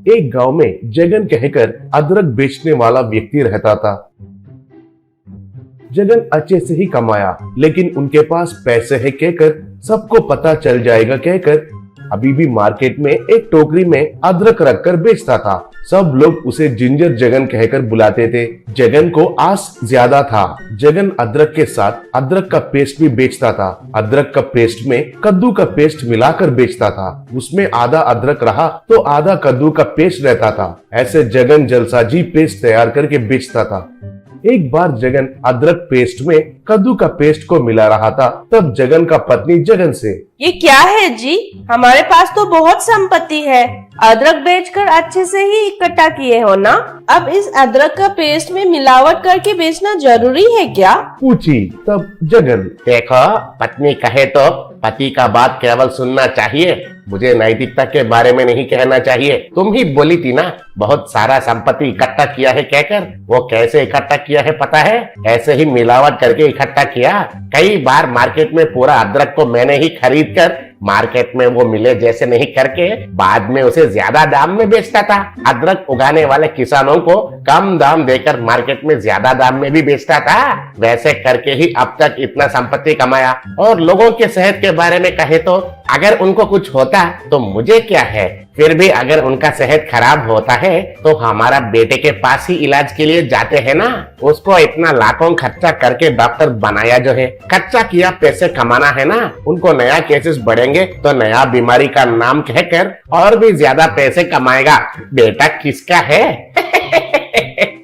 एक गांव में जगन कहकर अदरक बेचने वाला व्यक्ति रहता था। जगन अच्छे से ही कमाया, लेकिन उनके पास पैसे है कहकर, सबको पता चल जाएगा कहकर अभी भी मार्केट में एक टोकरी में अदरक रखकर बेचता था। सब लोग उसे जिंजर जगन कहकर बुलाते थे। जगन को आस ज्यादा था। जगन अदरक के साथ अदरक का पेस्ट भी बेचता था। अदरक का पेस्ट में कद्दू का पेस्ट मिलाकर बेचता था। उसमें आधा अदरक रहा तो आधा कद्दू का पेस्ट रहता था। ऐसे जगन जलसाजी पेस्ट तैयार करके बेचता था। एक बार जगन अदरक पेस्ट में कद्दू का पेस्ट को मिला रहा था, तब जगन का पत्नी जगन से, ये क्या है जी? हमारे पास तो बहुत संपत्ति है, अदरक बेचकर अच्छे से ही इकट्ठा किए हो ना? अब इस अदरक का पेस्ट में मिलावट करके बेचना जरूरी है क्या? पूछी। तब जगन, देखो, पत्नी कहे तो पति का बात केवल सुनना चाहिए, मुझे नैतिकता के बारे में नहीं कहना चाहिए। तुम ही बोली थी ना, बहुत सारा संपत्ति इकट्ठा किया है कहकर। वो कैसे इकट्ठा किया है पता है? ऐसे ही मिलावट करके इकट्ठा किया। कई बार मार्केट में पूरा अदरक को मैंने ही खरीद कर मार्केट में वो मिले जैसे नहीं करके बाद में उसे ज्यादा दाम में बेचता था। अदरक उगाने वाले किसानों को कम दाम देकर मार्केट में ज्यादा दाम में भी बेचता था। वैसे करके ही अब तक इतना संपत्ति कमाया। और लोगों के सेहत के बारे में कहे तो अगर उनको कुछ होता तो मुझे क्या है, फिर भी अगर उनका सेहत खराब होता है तो हमारा बेटे के पास ही इलाज के लिए जाते हैं ना। उसको इतना लाखों खर्चा करके डॉक्टर बनाया जो है, खर्चा किया पैसे कमाना है ना। उनको नया केसेस बढ़ेंगे तो नया बीमारी का नाम कहकर और भी ज्यादा पैसे कमाएगा। बेटा किसका है?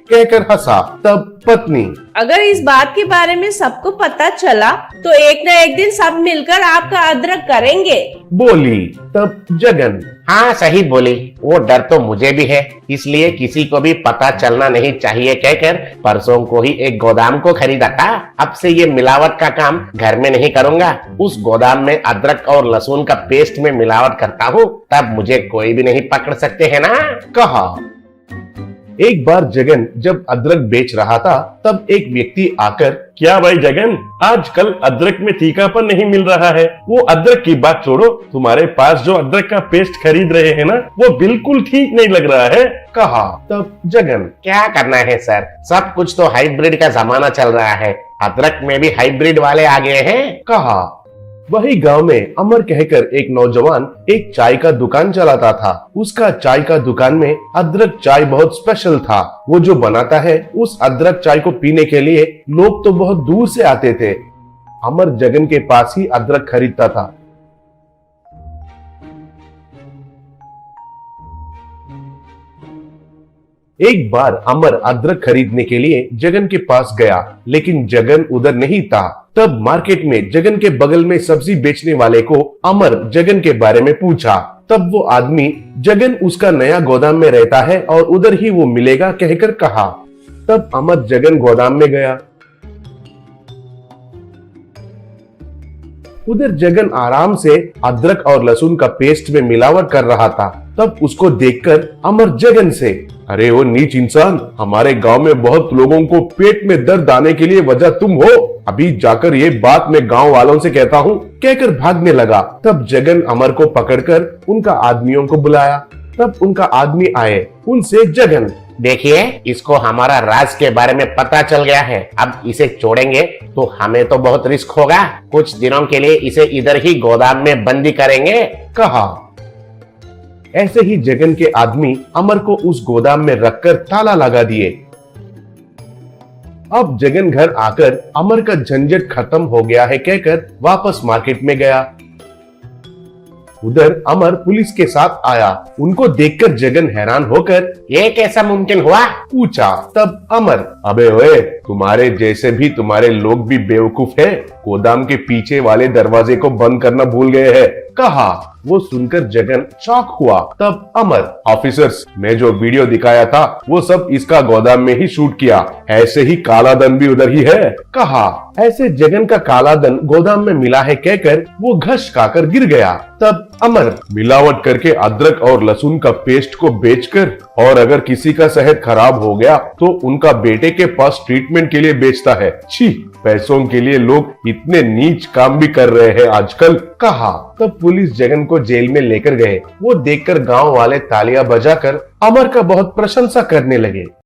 कहकर हंसा। तब पत्नी, अगर इस बात के बारे में सबको पता चला तो एक न एक दिन सब मिलकर आपका अदरक करेंगे, बोली। तब जगन, हाँ सही बोली, वो डर तो मुझे भी है, इसलिए किसी को भी पता चलना नहीं चाहिए कहकर परसों को ही एक गोदाम को खरीदा था। अब से ये मिलावट का काम घर में नहीं करूंगा। उस गोदाम में अदरक और लहसुन का पेस्ट में मिलावट करता हूँ, तब मुझे कोई भी नहीं पकड़ सकते है ना, कहा। एक बार जगन जब अदरक बेच रहा था, तब एक व्यक्ति आकर, क्या भाई जगन, आजकल अदरक में तीखापन नहीं मिल रहा है। वो अदरक की बात छोड़ो, तुम्हारे पास जो अदरक का पेस्ट खरीद रहे हैं ना, वो बिल्कुल ठीक नहीं लग रहा है, कहा। तब जगन, क्या करना है सर, सब कुछ तो हाइब्रिड का जमाना चल रहा है, अदरक में भी हाइब्रिड वाले आ गए हैं, कहा। वही गांव में अमर कहकर एक नौजवान एक चाय का दुकान चलाता था। उसका चाय का दुकान में अदरक चाय बहुत स्पेशल था। वो जो बनाता है, उस अदरक चाय को पीने के लिए लोग तो बहुत दूर से आते थे। अमर जगन के पास ही अदरक खरीदता था। एक बार अमर अदरक खरीदने के लिए जगन के पास गया, लेकिन जगन उधर नहीं था। तब मार्केट में जगन के बगल में सब्जी बेचने वाले को अमर जगन के बारे में पूछा। तब वो आदमी, जगन उसका नया गोदाम में रहता है और उधर ही वो मिलेगा कहकर कहा। तब अमर जगन गोदाम में गया। उधर जगन आराम से अदरक और लहसुन का पेस्ट में मिलावट कर रहा था। तब उसको देखकर अमर जगन से, अरे वो नीच इंसान, हमारे गांव में बहुत लोगों को पेट में दर्द आने के लिए वजह तुम हो। अभी जाकर ये बात मैं गांव वालों से कहता हूँ, कहकर भागने लगा। तब जगन अमर को पकड़कर उनका आदमियों को बुलाया। तब उनका आदमी आए। उनसे जगन, देखिए, इसको हमारा राज के बारे में पता चल गया है। अब इसे छोड़ेंगे तो हमें तो बहुत रिस्क होगा। कुछ दिनों के लिए इसे इधर ही गोदाम में बंदी करेंगे, कहा। ऐसे ही जगन के आदमी अमर को उस गोदाम में रखकर ताला लगा दिए। अब जगन घर आकर अमर का झंझट खत्म हो गया है कहकर वापस मार्केट में गया। उधर अमर पुलिस के साथ आया। उनको देखकर जगन हैरान होकर, ये कैसा मुमकिन हुआ, पूछा। तब अमर, अबे ओए, तुम्हारे जैसे भी तुम्हारे लोग भी बेवकूफ है, गोदाम के पीछे वाले दरवाजे को बंद करना भूल गए हैं, कहा। वो सुनकर जगन शॉक हुआ। तब अमर, ऑफिसर्स, मैं जो वीडियो दिखाया था वो सब इसका गोदाम में ही शूट किया, ऐसे ही काला धन भी उधर ही है, कहा। ऐसे जगन का काला धन गोदाम में मिला है कहकर वो घस खाकर गिर गया। तब अमर मिलावट करके अदरक और लहसुन का पेस्ट को बेचकर, और अगर किसी का सेहत खराब हो गया तो उनका बेटे के पास ट्रीटमेंट के लिए बेचता है। छी, पैसों के लिए लोग इतने नीच काम भी कर रहे हैं आजकल, कहा। तब पुलिस जगन को जेल में लेकर गए। वो देखकर गांव वाले तालियां बजाकर अमर का बहुत प्रशंसा करने लगे।